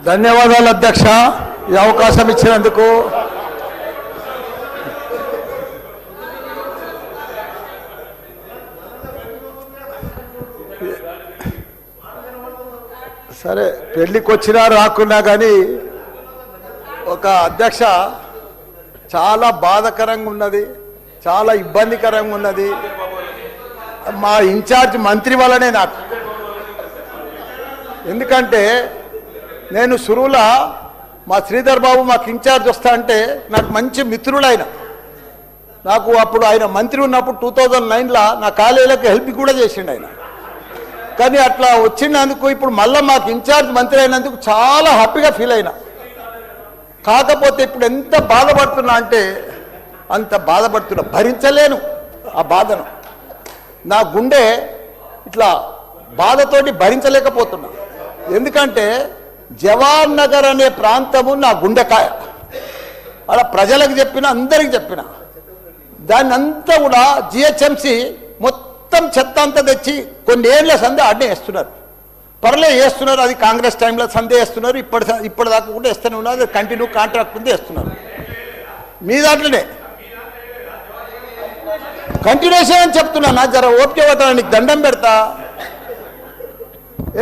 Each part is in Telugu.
ధన్యవాదాలు అధ్యక్ష, ఈ అవకాశం ఇచ్చినందుకు. సరే, పెళ్ళికి వచ్చినా రాకున్నా కానీ ఒక అధ్యక్ష చాలా బాధాకరంగా ఉన్నది, చాలా ఇబ్బందికరంగా ఉన్నది. మా ఇన్ఛార్జ్ మంత్రి వల్లనే నాకు. ఎందుకంటే నేను సురువుల మా శ్రీధర్ బాబు మాకు ఇన్ఛార్జ్ వస్తా అంటే నాకు మంచి మిత్రుడు ఆయన. నాకు అప్పుడు ఆయన మంత్రి ఉన్నప్పుడు 2009లో నా కాలేజీలకు హెల్ప్ కూడా చేసిండు ఆయన. కానీ అట్లా వచ్చినందుకు ఇప్పుడు మళ్ళీ మాకు ఇన్ఛార్జ్ మంత్రి అయినందుకు చాలా హ్యాపీగా ఫీల్ అయినా. కాకపోతే ఇప్పుడు ఎంత బాధపడుతున్నా అంటే అంత బాధపడుతున్నా, భరించలేను ఆ బాధను. నా గుండె ఇట్లా బాధతోటి భరించలేకపోతున్నా. ఎందుకంటే జవాన్ నగర్ అనే ప్రాంతము నా గుండెకాయ. అలా ప్రజలకు చెప్పిన, అందరికి చెప్పిన, దాన్ని అంతా కూడా జిహెచ్ఎంసి మొత్తం చెత్త అంతా తెచ్చి కొన్ని ఏళ్ళ సందే అడ్డే వేస్తున్నారు. పర్లే వేస్తున్నారు, అది కాంగ్రెస్ టైంలో సందే వేస్తున్నారు, ఇప్పటిదాకా కూడా వేస్తూనే ఉన్నారు. అది కంటిన్యూ కాంట్రాక్ట్ ఉంది వేస్తున్నారు. మీ దాంట్లోనే కంటిన్యూషన్ అని చెప్తున్నా. నా జర ఓపిక పడతా, నీకు దండం పెడతా.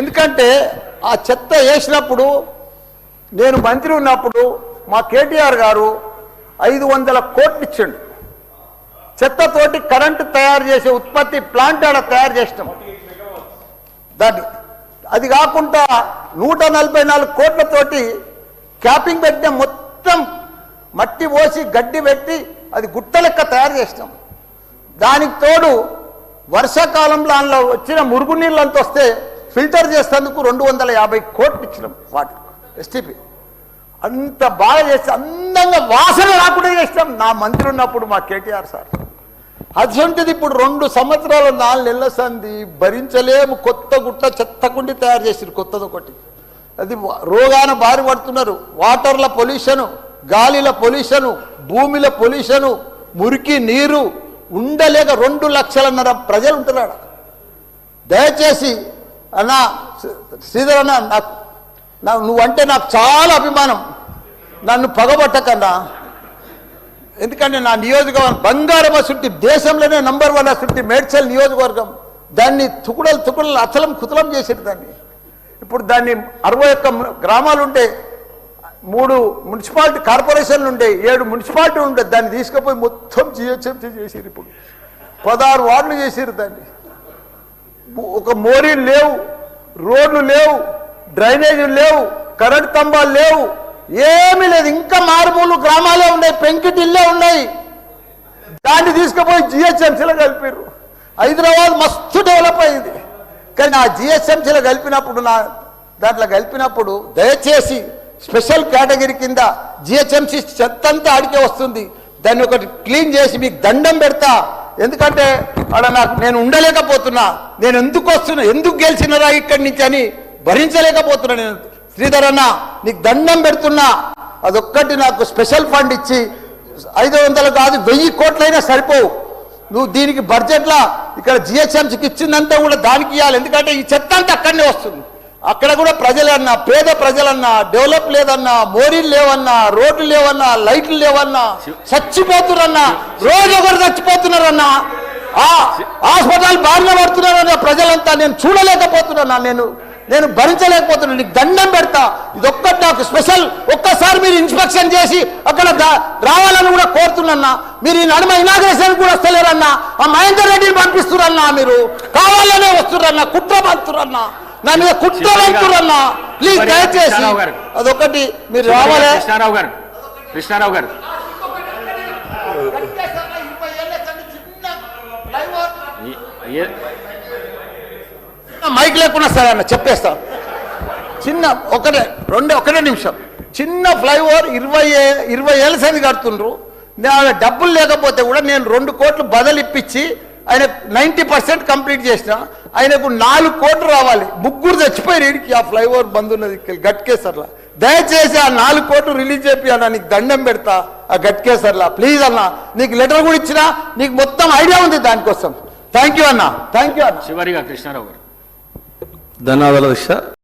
ఎందుకంటే ఆ చెత్త వేసినప్పుడు నేను మంత్రి ఉన్నప్పుడు మా కేటీఆర్ గారు 500 కోట్లు ఇచ్చిండు. చెత్తతోటి కరెంటు తయారు చేసే ఉత్పత్తి ప్లాంట్ ఆడ తయారు చేసినాం. దాన్ని అది కాకుండా 144 కోట్లతోటి క్యాపింగ్ పెట్టిన, మొత్తం మట్టి పోసి గడ్డి పెట్టి అది గుట్ట లెక్క తయారు చేసినాం. దానికి తోడు వర్షాకాలంలో అందులో వచ్చిన మురుగునీళ్ళు అంత వస్తే ఫిల్టర్ చేసేందుకు 250 కోట్లు ఇచ్చినాం వాటి ఎస్టీపీ. అంత బాగా చేస్తే అందంగా వాసన రాకుండా చేసినాం నా మంత్రి ఉన్నప్పుడు మా కేటీఆర్ సార్. అటువంటిది ఇప్పుడు 2 సంవత్సరాలు 4 నెలల సంది భరించలేము. కొత్త గుట్ట చెత్తకుండి తయారు చేసారు, కొత్తది ఒకటి. అది రోగాన బారి పడుతున్నారు. వాటర్ల పొల్యూషను, గాలిల పొల్యూషను, భూమిల పొల్యూషను, మురికి నీరు ఉండలేక 2 లక్షలన్నర ప్రజలు ఉంటున్నాడు. దయచేసి అన్నా శ్రీధర్ అన్న, నువ్వంటే నాకు చాలా అభిమానం, నన్ను పగబట్టకన్నా. ఎందుకంటే నా నియోజకవర్గం బంగారం అసుంటి, దేశంలోనే నంబర్ 1 అసుంటి మేడ్చల్ నియోజకవర్గం. దాన్ని తుకుడలు అచలం కుతలం చేసేది దాన్ని. ఇప్పుడు దాన్ని 61 గ్రామాలు ఉంటే, 3 మున్సిపాలిటీ కార్పొరేషన్లు ఉండే, 7 మున్సిపాలిటీలు ఉండే. దాన్ని తీసుకుపోయి మొత్తం జిహెచ్ఎంసీ చేసారు. ఇప్పుడు 16 వార్డులు చేసారు దాన్ని. ఒక మోరీలు లేవు, రోడ్లు లేవు, డ్రైనేజీలు లేవు, కరెంట్ స్తంభాలు లేవు, ఏమీ లేదు. ఇంకా మారుమూలు గ్రామాలే ఉన్నాయి, పెంకిటిల్లే ఉన్నాయి. దాన్ని తీసుకుపోయి జిహెచ్ఎంసీలో కలిపారు. హైదరాబాద్ మస్తు డెవలప్ అయింది. కానీ ఆ జిహెచ్ఎంసీలో కలిపినప్పుడు, దాంట్లో కలిపినప్పుడు దయచేసి స్పెషల్ కేటగిరీ కింద జిహెచ్ఎంసీ చెత్తంతా ఆడికే వస్తుంది. దాన్ని ఒకటి క్లీన్ చేసి మీకు దండం పెడతా. ఎందుకంటే అక్కడ నేను ఉండలేకపోతున్నా. నేను ఎందుకు వస్తున్నా, ఎందుకు గెలిచినరా ఇక్కడి నుంచి అని భరించలేకపోతున్నా. నేను శ్రీధర్ అన్న నీకు దండం పెడుతున్నా, అదొక్కటి నాకు స్పెషల్ ఫండ్ ఇచ్చి 500 కాదు 1000 కోట్లైనా సరిపోవు. నువ్వు దీనికి బడ్జెట్లో ఇక్కడ జిహెచ్ఎంసీకి ఇచ్చిందంతా కూడా దానికి ఇవ్వాలి. ఎందుకంటే ఈ చెత్త అంతా అక్కడనే వస్తుంది. అక్కడ కూడా ప్రజలన్నా, పేద ప్రజలన్నా, డెవలప్ లేదన్నా, మోరీలు లేవన్నా, రోడ్లు లేవన్నా, లైట్లు లేవన్నా, చచ్చిపోతున్నారన్నా, రోజు ఒకరు చచ్చిపోతున్నారన్నా, హాస్పిటల్ బారిన పడుతున్నారన్నా ప్రజలంతా. నేను చూడలేకపోతున్నా, నేను భరించలేకపోతున్నాను. నీకు దండం పెడతా. ఇదొక్కటి నాకు స్పెషల్. ఒక్కసారి మీరు ఇన్స్పెక్షన్ చేసి అక్కడ రావాలని కూడా కోరుతున్నా. మీరు ఈ నడుమ ఇనాగ్రేషన్ కూడా వస్తలేరన్నా. ఆ మహేందర్ రెడ్డిని పంపిస్తురన్నా, మీరు కావాలనే వస్తురన్నా, కుట్ర పంపుతురన్నా, నా మీద కుట్ర పంపుతురన్నా. ప్లీజ్ దయచేసి అదొకటి మీరు రావాలి. కృష్ణారావు గారు మైక్ లేకుండా సరే అన్న చెప్పేస్తా. చిన్న ఒకటే నిమిషం. చిన్న ఫ్లైఓవర్ 20 ఏళ్ళ సంది కడుతుండ్రు. డబ్బులు లేకపోతే కూడా నేను 2 కోట్లు బదులు ఇప్పించి ఆయన 90% కంప్లీట్ చేసిన. ఆయనకు 4 కోట్లు రావాలి. 3 చచ్చిపోయారు ఈడికి. ఆ ఫ్లైఓవర్ బంద్ ఉన్నది గట్కేసర్లా. దయచేసి ఆ 4 కోట్లు రిలీజ్ చేపి అన్న, నీకు దండం పెడతా. ఆ గట్కేసర్లా ప్లీజ్ అన్న. నీకు లెటర్ కూడా ఇచ్చినా, నీకు మొత్తం ఐడియా ఉంది దానికోసం. థ్యాంక్ యూ అన్న, థ్యాంక్ యూ అన్న. చివరిగా కృష్ణారావు గారు. ధన్యవాదాలు.